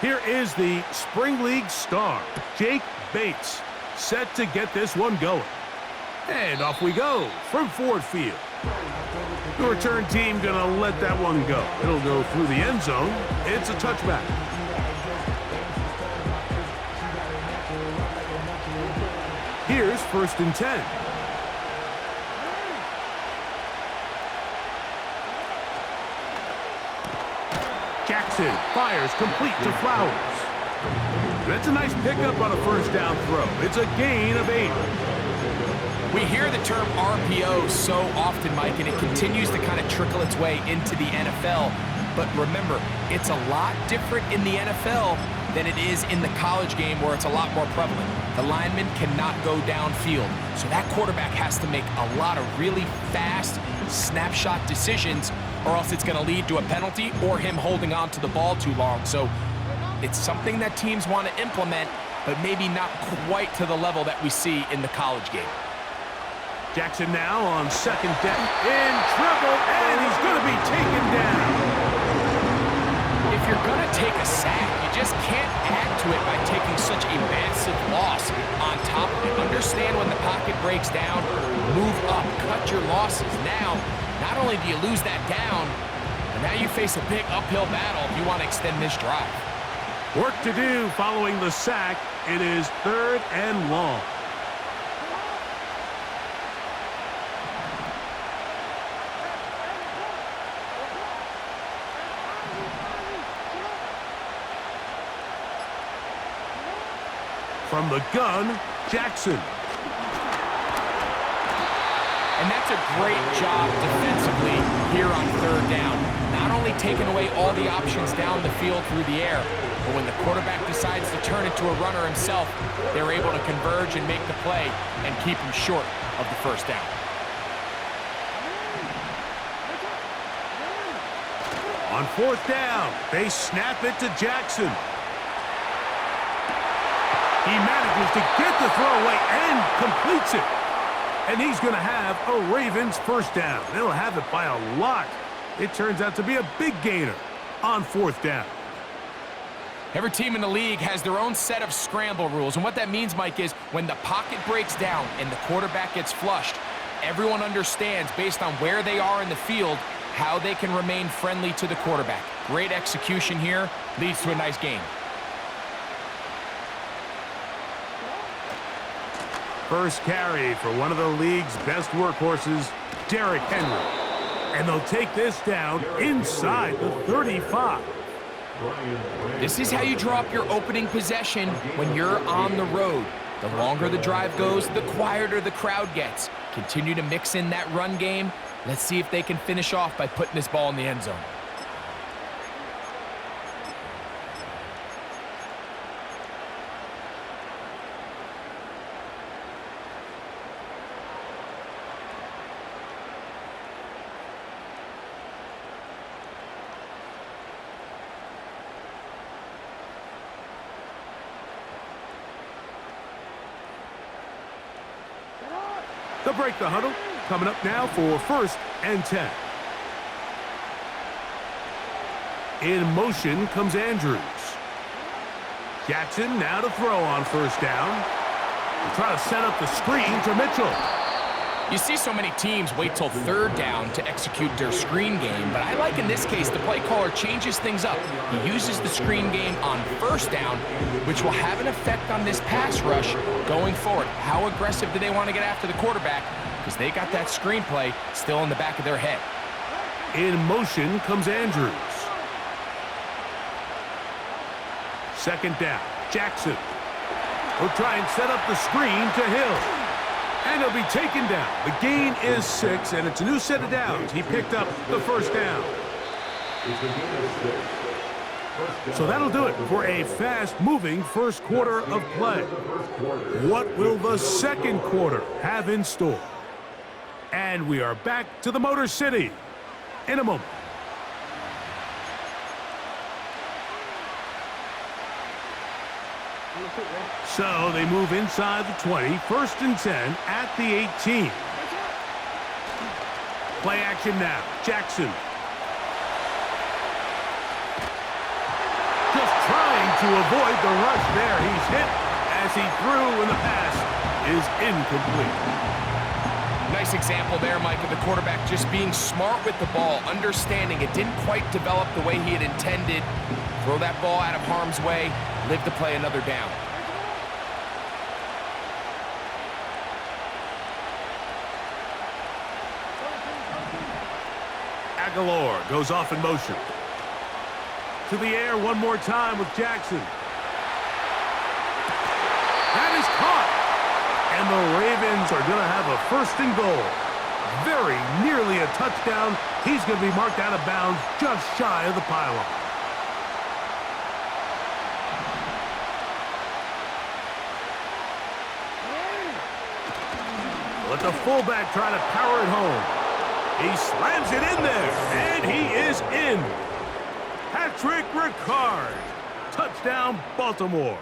Here is the Spring League star, Jake Bates, set to get this one going. And off we go from Ford Field. The return team gonna let that one go. It'll go through the end zone. It's a touchback. Here's 1st and 10. Jackson fires complete to Flowers. That's a nice pickup on a 1st down throw. It's a gain of 8. We hear the term RPO so often, Mike, and it continues to kind of trickle its way into the NFL. But remember, it's a lot different in the NFL than it is in the college game where it's a lot more prevalent. The lineman cannot go downfield, so that quarterback has to make a lot of really fast snapshot decisions, or else it's going to lead to a penalty or him holding on to the ball too long. So it's something that teams want to implement, but maybe not quite to the level that we see in the college game. Jackson now on 2nd down, in trouble, and he's going to be taken down. If you're going to take a sack, you just can't add to it by taking such a massive loss on top of it. Understand when the pocket breaks down, move up, cut your losses. Now, not only do you lose that down, but now you face a big uphill battle if you want to extend this drive. Work to do following the sack. It is 3rd and long. From the gun, Jackson. And that's a great job defensively here on 3rd down. Not only taking away all the options down the field through the air, but when the quarterback decides to turn into a runner himself, they're able to converge and make the play and keep him short of the 1st down. On 4th down, they snap it to Jackson. He manages to get the throw away and completes it. And he's going to have a Ravens 1st down. They'll have it by a lot. It turns out to be a big gainer on 4th down. Every team in the league has their own set of scramble rules. And what that means, Mike, is when the pocket breaks down and the quarterback gets flushed, everyone understands, based on where they are in the field, how they can remain friendly to the quarterback. Great execution here, leads to a nice game. 1st carry for one of the league's best workhorses, Derrick Henry. And they'll take this down inside the 35. This is how you draw up your opening possession when you're on the road. The longer the drive goes, the quieter the crowd gets. Continue to mix in that run game. Let's see if they can finish off by putting this ball in the end zone. They'll break the huddle. Coming up now for 1st and 10. In motion comes Andrews. Jackson now to throw on 1st down. They'll try to set up the screen to Mitchell. You see so many teams wait till 3rd down to execute their screen game, but I like in this case the play caller changes things up. He uses the screen game on 1st down, which will have an effect on this pass rush going forward. How aggressive do they want to get after the quarterback? Because they got that screen play still in the back of their head. In motion comes Andrews. 2nd down, Jackson. Will try and set up the screen to Hill. And he'll be taken down. The gain is 6, and it's a new set of downs. He picked up the 1st down. So that'll do it for a fast-moving 1st quarter of play. What will the 2nd quarter have in store? And we are back to the Motor City in a moment. So they move inside the 20, 1st and 10 at the 18. Play action now, Jackson. Just trying to avoid the rush there. He's hit as he threw, and the pass is incomplete. Nice example there, Mike, of the quarterback just being smart with the ball, understanding it didn't quite develop the way he had intended. Throw that ball out of harm's way, live to play another down. Aguilar goes off in motion. To the air one more time with Jackson. That is caught. And the Ravens are going to have a 1st and goal. Very nearly a touchdown. He's going to be marked out of bounds just shy of the pylon. Let the fullback try to power it home. He slams it in there, and he is in. Patrick Ricard. Touchdown, Baltimore.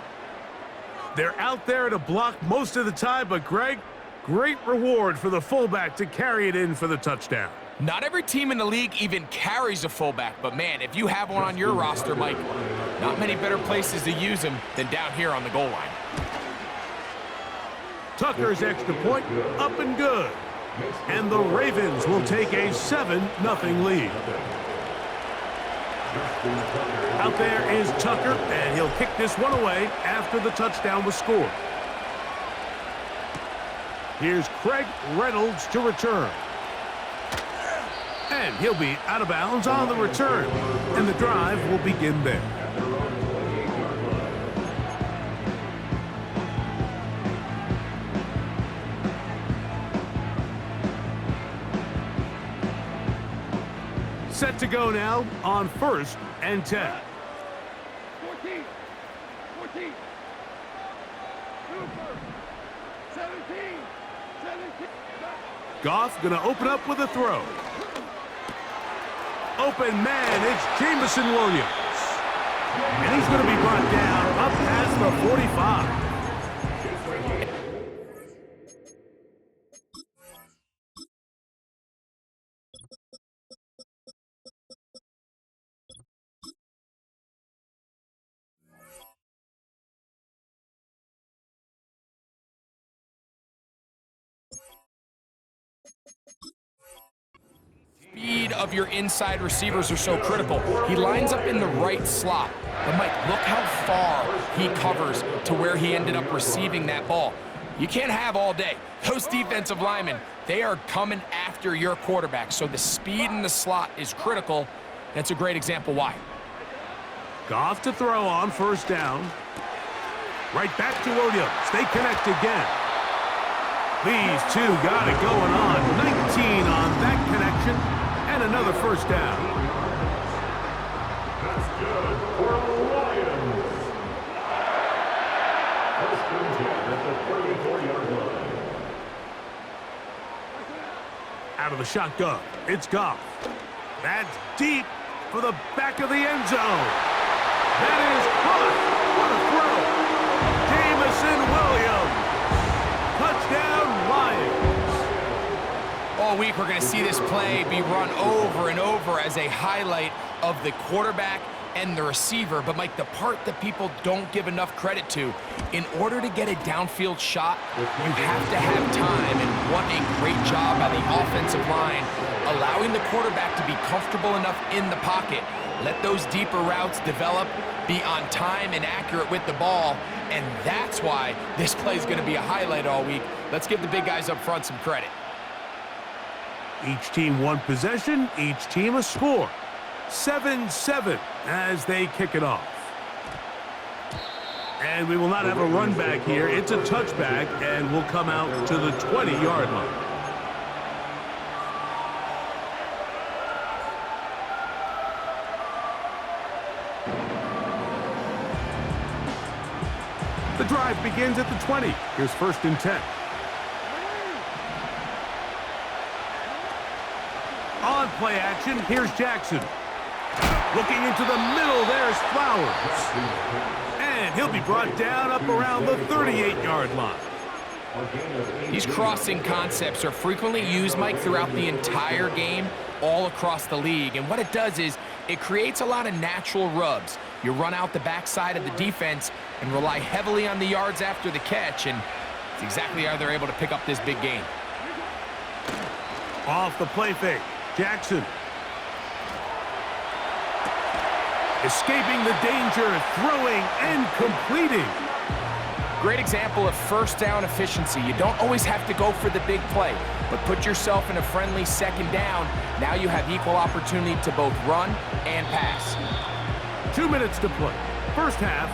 They're out there to block most of the time, but Greg, great reward for the fullback to carry it in for the touchdown. Not every team in the league even carries a fullback, but man, if you have one on your roster, Mike, not many better places to use him than down here on the goal line. Tucker's extra point, up and good. And the Ravens will take a 7-0 lead. Out there is Tucker, and he'll kick this one away after the touchdown was scored. Here's Craig Reynolds to return. And he'll be out of bounds on the return. And the drive will begin there. Set to go now on 1st and 10. 14, 14, 17, 17. Goff going to open up with a throw. Open man, it's Jameson Williams. And he's going to be brought down up past the 45. Speed of your inside receivers are so critical. He lines up in the right slot. But Mike, look how far he covers to where he ended up receiving that ball. You can't have all day. Those defensive linemen, they are coming after your quarterback. So the speed in the slot is critical. That's a great example why. Goff to throw on 1st down. Right back to Williams. They connect again. These two got it going on. 19 on that connection. And another 1st down. That's good for the Lions. 1st and 10 at the 34-yard line. Out of the shotgun, it's Goff. That's deep for the back of the end zone. That is caught. What a throw. Jamison Williams. Touchdown, Lions. All week, we're going to see this play be run over and over as a highlight of the quarterback and the receiver. But, Mike, the part that people don't give enough credit to, in order to get a downfield shot, you have to have time. And what a great job by the offensive line, allowing the quarterback to be comfortable enough in the pocket. Let those deeper routes develop, be on time and accurate with the ball. And that's why this play is going to be a highlight all week. Let's give the big guys up front some credit. Each team one possession, each team a score. 7-7 as they kick it off. And we will not have a run back here. It's a touchback, and will come out to the 20-yard line. The drive begins at the 20. Here's 1st and 10. On play action, here's Jackson. Looking into the middle, there's Flowers. And he'll be brought down up around the 38-yard line. These crossing concepts are frequently used, Mike, throughout the entire game, all across the league. And what it does is It creates a lot of natural rubs. You run out the backside of the defense and rely heavily on the yards after the catch, and it's exactly how they're able to pick up this big gain. Off the play fake, Jackson. Escaping the danger, throwing and completing. Great example of first down efficiency. You don't always have to go for the big play, but put yourself in a friendly second down. Now you have equal opportunity to both run and pass. 2 minutes to play. First half,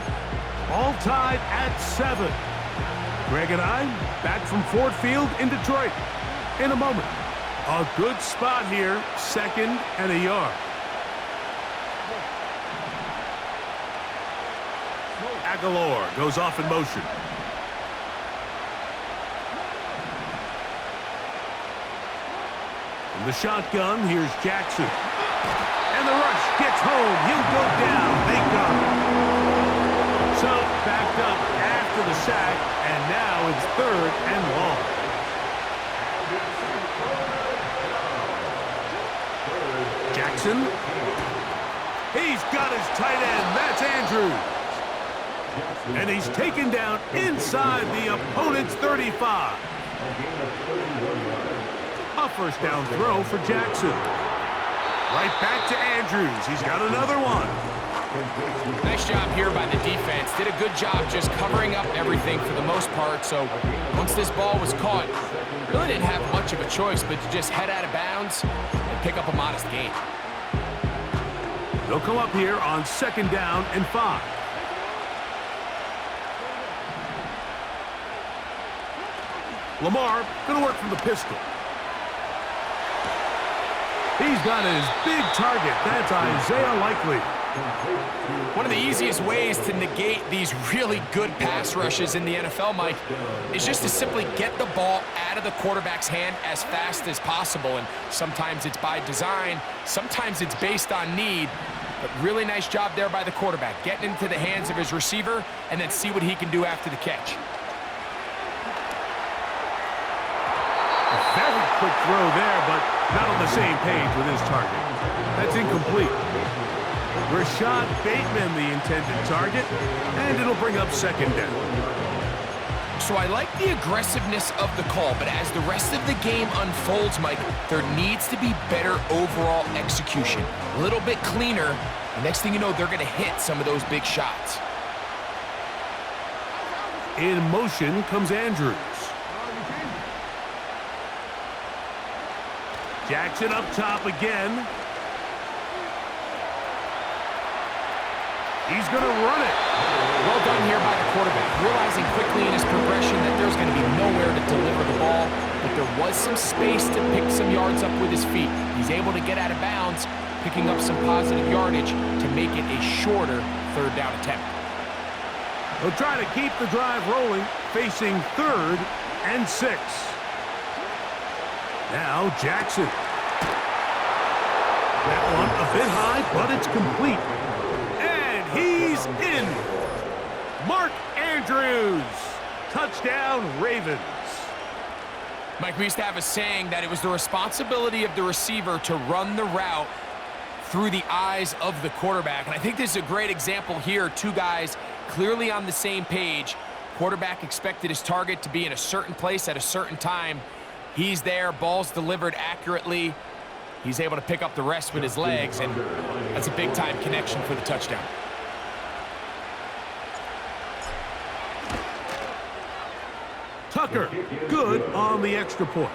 all tied at 7. Greg and I back from Ford Field in Detroit. In a moment, a good spot here, 2nd and a yard. Aguilar goes off in motion. From the shotgun, here's Jackson. And the rush gets home. He'll go down. They got him. So, backed up after the sack, and now it's 3rd and long. Jackson. He's got his tight end. That's Andrews. And he's taken down inside the opponent's 35. A first down throw for Jackson. Right back to Andrews. He's got another one. Nice job here by the defense. Did a good job just covering up everything for the most part. So once this ball was caught, really didn't have much of a choice but to just head out of bounds and pick up a modest gain. They'll come up here on 2nd down and 5. Lamar going to work from the pistol. He's got his big target. That's Isaiah Likely. One of the easiest ways to negate these really good pass rushes in the NFL, Mike, is just to simply get the ball out of the quarterback's hand as fast as possible. And sometimes it's by design, sometimes it's based on need. But really nice job there by the quarterback, getting into the hands of his receiver and then see what he can do after the catch. A very quick throw there, but not on the same page with his target. That's incomplete. Rashad Bateman, the intended target, and it'll bring up 2nd down. So I like the aggressiveness of the call, but as the rest of the game unfolds, Mike, there needs to be better overall execution. A little bit cleaner. The next thing you know, they're going to hit some of those big shots. In motion comes Andrews. Jackson up top again. He's going to run it. Well done here by the quarterback, realizing quickly in his progression that there's going to be nowhere to deliver the ball, but there was some space to pick some yards up with his feet. He's able to get out of bounds, picking up some positive yardage to make it a shorter 3rd down attempt. He'll try to keep the drive rolling, facing 3rd and 6. Now Jackson. That one a bit high, but it's complete. And he's in. Mark Andrews. Touchdown, Ravens. Mike, we used to have a saying that it was the responsibility of the receiver to run the route through the eyes of the quarterback. And I think this is a great example here. 2 guys clearly on the same page. Quarterback expected his target to be in a certain place at a certain time. He's there, ball's delivered accurately. He's able to pick up the rest with his legs, and that's a big-time connection for the touchdown. Tucker, good on the extra point.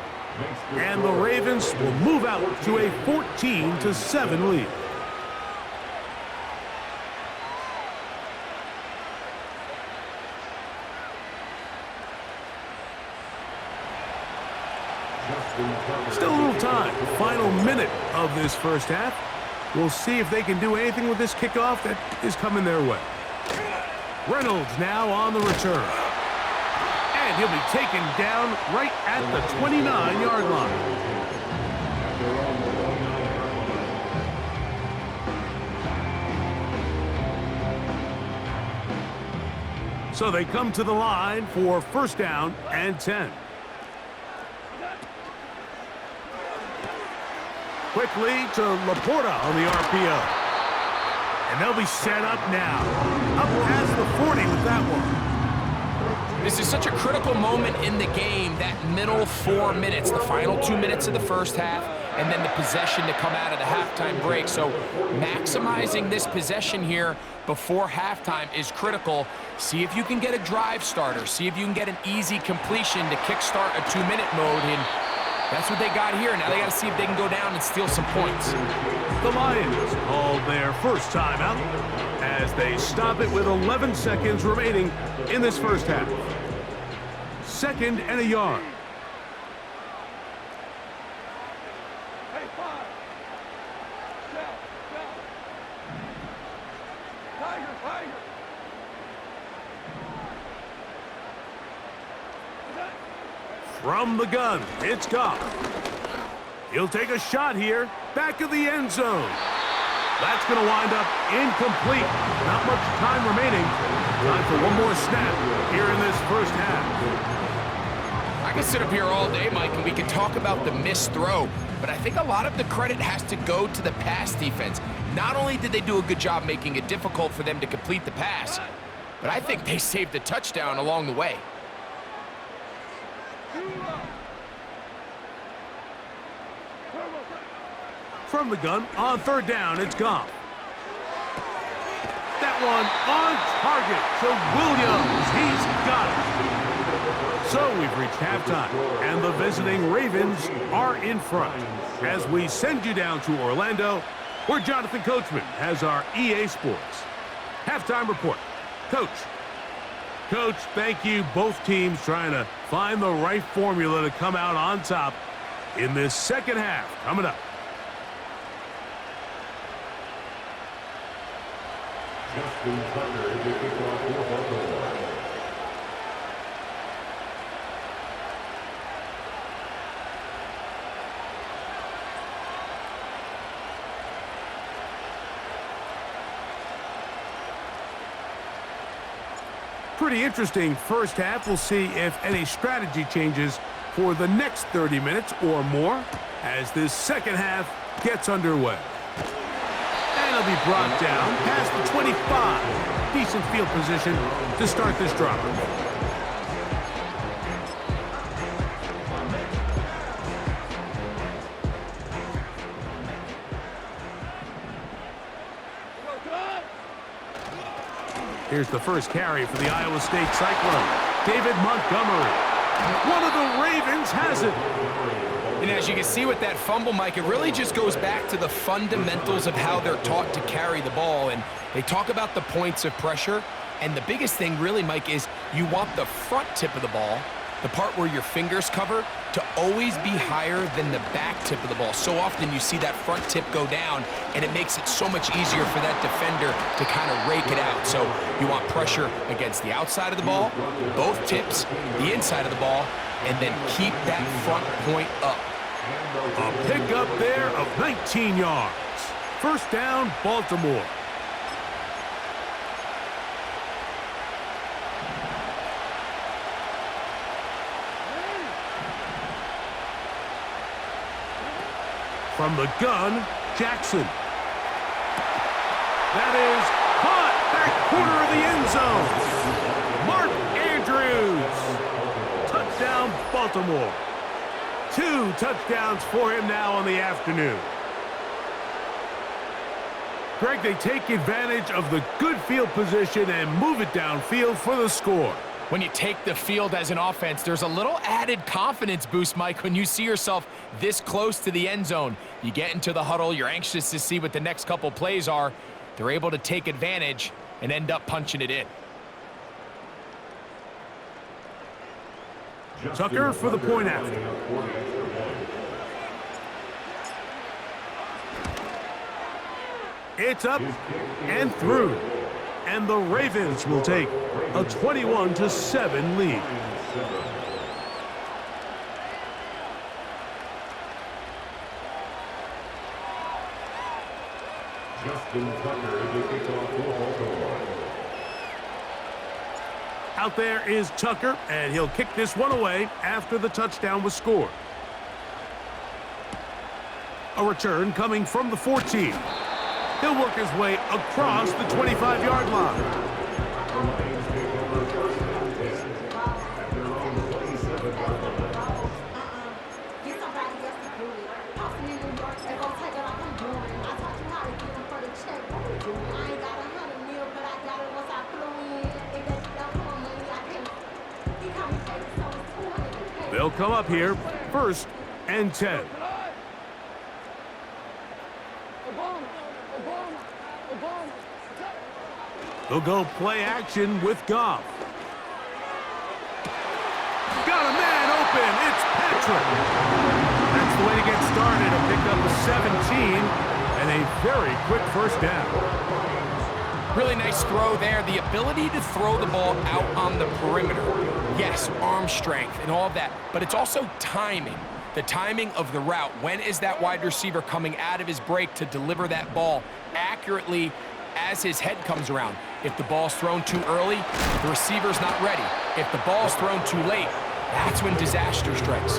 And the Ravens will move out to a 14-7 lead. Still a little time. Final minute of this first half. We'll see if they can do anything with this kickoff that is coming their way. Reynolds now on the return. And he'll be taken down right at the 29-yard line. So they come to the line for 1st down and 10. Quickly to Laporta on the RPO. And they'll be set up now. Up past the 40 with that one. This is such a critical moment in the game, that middle 4 minutes, the final 2 minutes of the first half, and then the possession to come out of the halftime break. So maximizing this possession here before halftime is critical. See if you can get a drive starter. See if you can get an easy completion to kickstart a 2-minute mode, and that's what they got here. Now they got to see if they can go down and steal some points. The Lions called their first timeout as they stop it with 11 seconds remaining in this first half. 2nd and a yard. Hey, 5. Down. Tiger. From the gun, it's Goff. He'll take a shot here, back of the end zone. That's going to wind up incomplete. Not much time remaining. Time for one more snap here in this first half. I can sit up here all day, Mike, and we can talk about the missed throw, but I think a lot of the credit has to go to the pass defense. Not only did they do a good job making it difficult for them to complete the pass, but I think they saved a touchdown along the way. From the gun, on 3rd down, it's Goff. That one on target to Williams. He's got it. So we've reached halftime, and the visiting Ravens are in front. As we send you down to Orlando, where Jonathan Coachman has our EA Sports halftime report. Coach, thank you. Both teams trying to find the right formula to come out on top in this second half. Coming up. Justin Tucker is the kickoff for Baltimore. Pretty interesting first half. We'll see if any strategy changes for the next 30 minutes or more as this second half gets underway. And it'll be brought down past the 25. Decent field position to start this drive. Here's the first carry for the Iowa State Cyclone. David Montgomery. One of the Ravens has it. And as you can see with that fumble, Mike, it really just goes back to the fundamentals of how they're taught to carry the ball. And they talk about the points of pressure. And the biggest thing really, Mike, is you want the front tip of the ball, the part where your fingers cover, to always be higher than the back tip of the ball. So often you see that front tip go down, and it makes it so much easier for that defender to kind of rake it out. So you want pressure against the outside of the ball, both tips, the inside of the ball, and then keep that front point up. A pickup there of 19 yards. First down, Baltimore. From the gun, Jackson. That is caught back corner of the end zone. Mark Andrews. Touchdown, Baltimore. 2 touchdowns for him now on the afternoon. Greg, they take advantage of the good field position and move it downfield for the score. When you take the field as an offense, there's a little added confidence boost, Mike, when you see yourself this close to the end zone. You get into the huddle, you're anxious to see what the next couple plays are. They're able to take advantage and end up punching it in. Tucker for the point after. It's up and through. And the Ravens will take a 21-7 lead. Justin Tucker is the kickoff for Baltimore. Out there is Tucker, and he'll kick this one away after the touchdown was scored. A return coming from the 14. He'll work his way across the 25-yard line. They'll come up here, 1st and 10. They'll go play action with Goff. Got a man open. It's Patrick. That's the way to get started. A pick up of 17 and a very quick 1st down. Really nice throw there. The ability to throw the ball out on the perimeter. Yes, arm strength and all of that, but it's also timing. The timing of the route. When is that wide receiver coming out of his break to deliver that ball accurately as his head comes around? If the ball's thrown too early, the receiver's not ready. If the ball's thrown too late, that's when disaster strikes.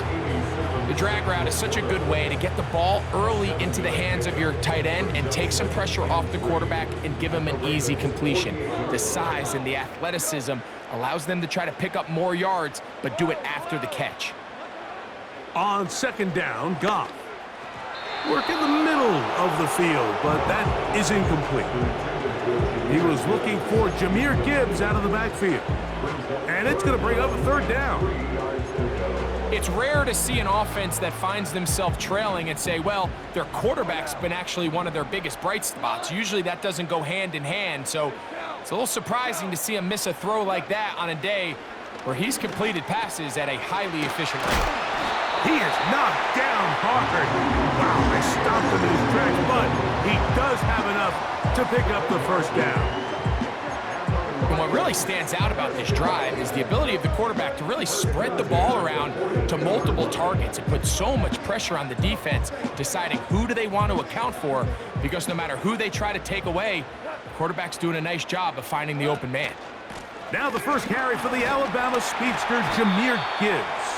The drag route is such a good way to get the ball early into the hands of your tight end and take some pressure off the quarterback and give him an easy completion. The size and the athleticism allows them to try to pick up more yards, but do it after the catch. On 2nd down, Goff. Work in the middle of the field, but that is incomplete. He was looking for Jahmyr Gibbs out of the backfield. And it's going to bring up a 3rd down. It's rare to see an offense that finds themselves trailing and say, well, their quarterback's been actually one of their biggest bright spots. Usually that doesn't go hand in hand, so it's a little surprising to see him miss a throw like that on a day where he's completed passes at a highly efficient rate. He is knocked down hard. Wow, they stopped him in his tracks, but he does have enough to pick up the 1st down. And what really stands out about this drive is the ability of the quarterback to really spread the ball around to multiple targets. It puts so much pressure on the defense, deciding who do they want to account for, because no matter who they try to take away, the quarterback's doing a nice job of finding the open man. Now the 1st carry for the Alabama speedster, Jahmyr Gibbs.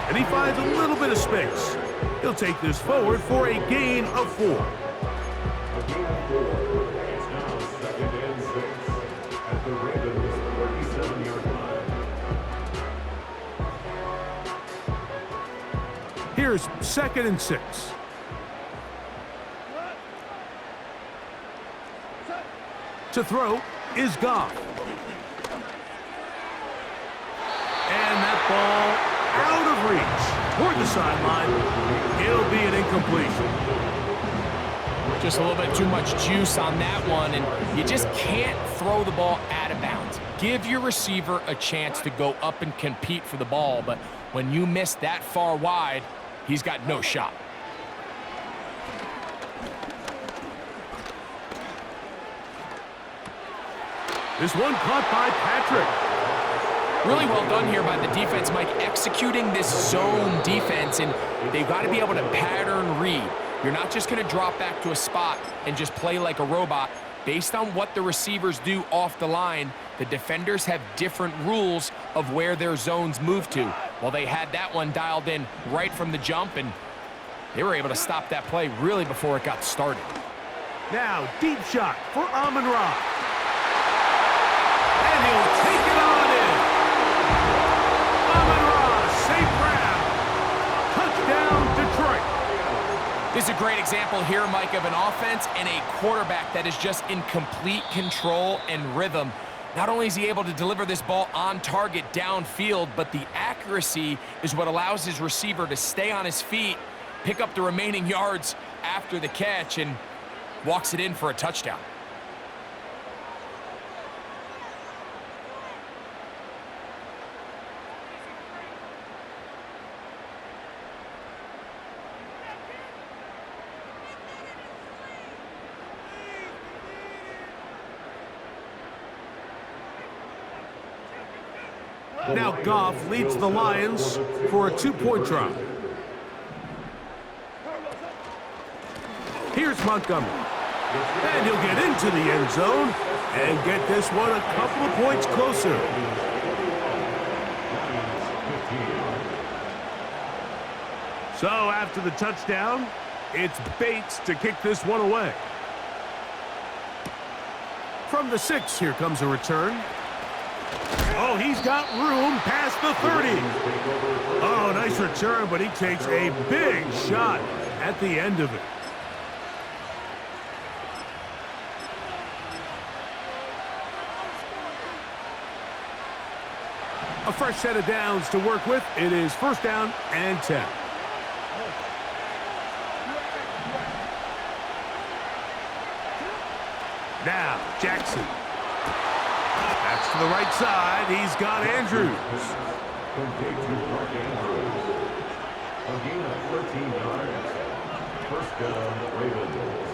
And he finds a little bit of space. He'll take this forward for a gain of 4. It's now 2nd and 6 at the Ravens 37-yard line. Here's 2nd and 6. To throw is Goff. And that ball out of reach toward the sideline. It'll be an incompletion. Just a little bit too much juice on that one, and you just can't throw the ball out of bounds. Give your receiver a chance to go up and compete for the ball, but when you miss that far wide, he's got no shot. This one caught by Patrick. Really well done here by the defense, Mike, executing this zone defense, and they've got to be able to pattern read. You're not just going to drop back to a spot and just play like a robot. Based on what the receivers do off the line, the defenders have different rules of where their zones move to. Well, they had that one dialed in right from the jump, and they were able to stop that play really before it got started. Now, deep shot for Amon-Ra. And he'll take it on in. Amon-Ra, St. Brown. Touchdown, Detroit. This is a great example here, Mike, of an offense and a quarterback that is just in complete control and rhythm. Not only is he able to deliver this ball on target downfield, but the accuracy is what allows his receiver to stay on his feet, pick up the remaining yards after the catch, and walks it in for a touchdown. Now Goff leads the Lions for a 2-point try. Here's Montgomery. And he'll get into the end zone and get this one a couple of points closer. So after the touchdown, it's Bates to kick this one away. From the 6, here comes a return. Oh, he's got room past the 30. Oh, nice return, but he takes a big shot at the end of it. A fresh set of downs to work with. It is 1st down and 10. Now, Jackson. That's to the right side. He's got Andrews. A gain of 13 yards. 1st down, Ravens.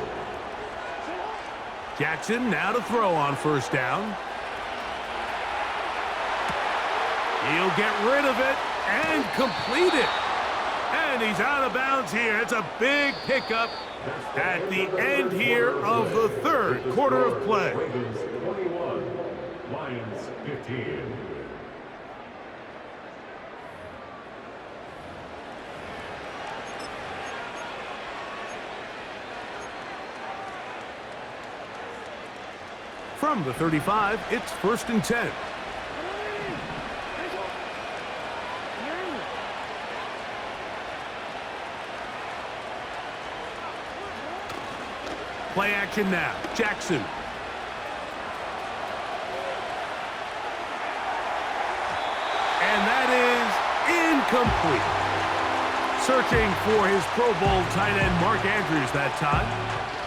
Jackson now to throw on 1st down. He'll get rid of it and complete it. And he's out of bounds here. It's a big pickup at the end here of the 3rd quarter of play. Ravens 21, Lions 15. From the 35, it's 1st and 10. Play action now. Jackson. And that is incomplete. Searching for his Pro Bowl tight end Mark Andrews that time.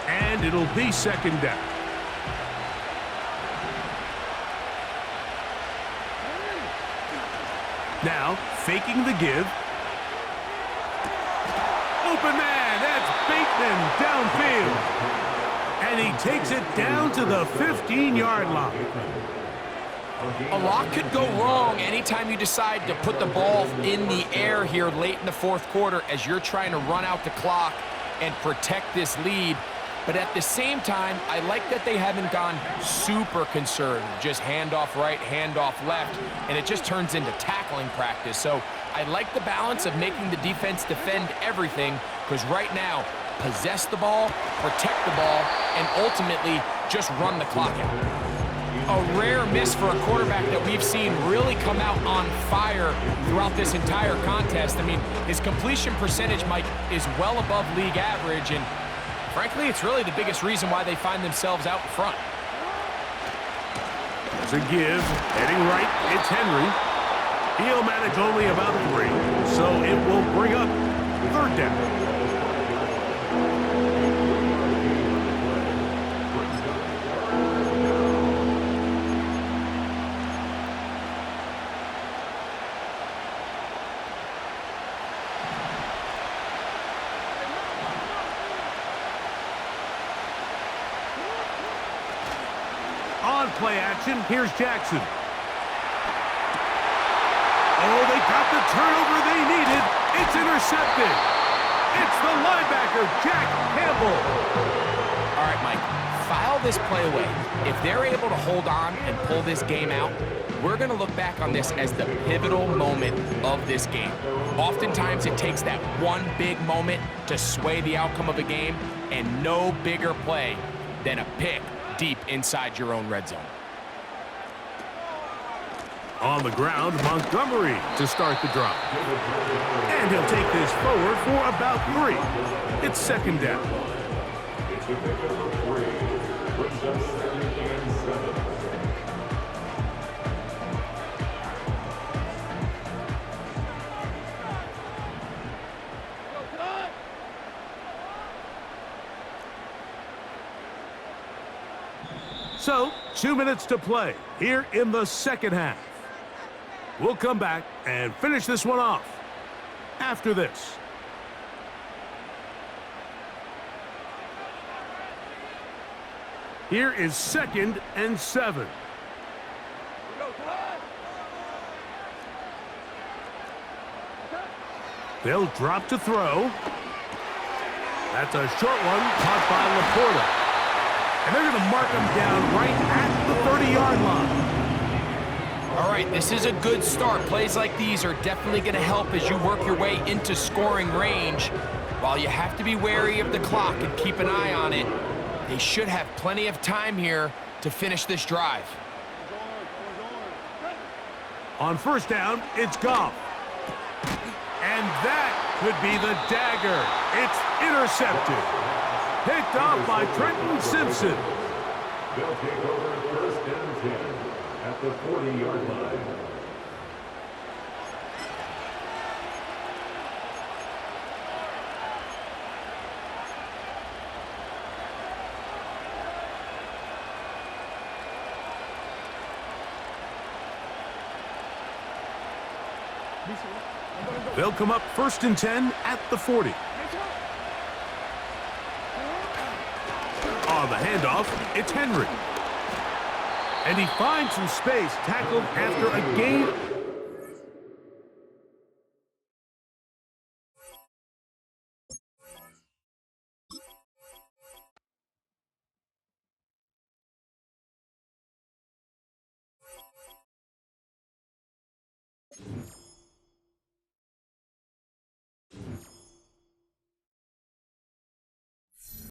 And it'll be 2nd down. Now, faking the give. Open man, that's Bateman downfield. And he takes it down to the 15-yard line. A lot could go wrong anytime you decide to put the ball in the air here late in the 4th quarter as you're trying to run out the clock and protect this lead. But at the same time, I like that they haven't gone super conservative, just handoff right, handoff left, and it just turns into tackling practice. So I like the balance of making the defense defend everything, because right now, possess the ball, protect the ball, and ultimately just run the clock out. A rare miss for a quarterback that we've seen really come out on fire throughout this entire contest. I mean, his completion percentage, Mike, is well above league average, and frankly, it's really the biggest reason why they find themselves out in front. There's a give, heading right, it's Henry. He'll manage only about 3, so it will bring up 3rd down. On play action, here's Jackson. Oh, they got the turnover they needed. It's intercepted. It's the linebacker, Jack Campbell. All right, Mike, file this play away. If they're able to hold on and pull this game out, we're going to look back on this as the pivotal moment of this game. Oftentimes, it takes that one big moment to sway the outcome of a game, and no bigger play than a pick deep inside your own red zone. On the ground, Montgomery to start the drive. And he'll take this forward for about 3. It's 2nd down. It's a pick number 3. Brings up 2nd and 7. So, 2 minutes to play here in the 2nd half. We'll come back and finish this one off after this. Here is 2nd and 7. They'll drop to throw. That's a short one caught by Laporta. And they're going to mark him down right at the 30-yard line. All right, this is a good start. Plays like these are definitely going to help as you work your way into scoring range. While you have to be wary of the clock and keep an eye on it, they should have plenty of time here to finish this drive. On first down, it's Goff. And that could be the dagger. It's intercepted. Picked off by Trenton Simpson. They'll take over first and 10 at the 40-yard line. They'll come up first and 10 at the 40. On the handoff, it's Henry. And he finds some space, tackled after a gain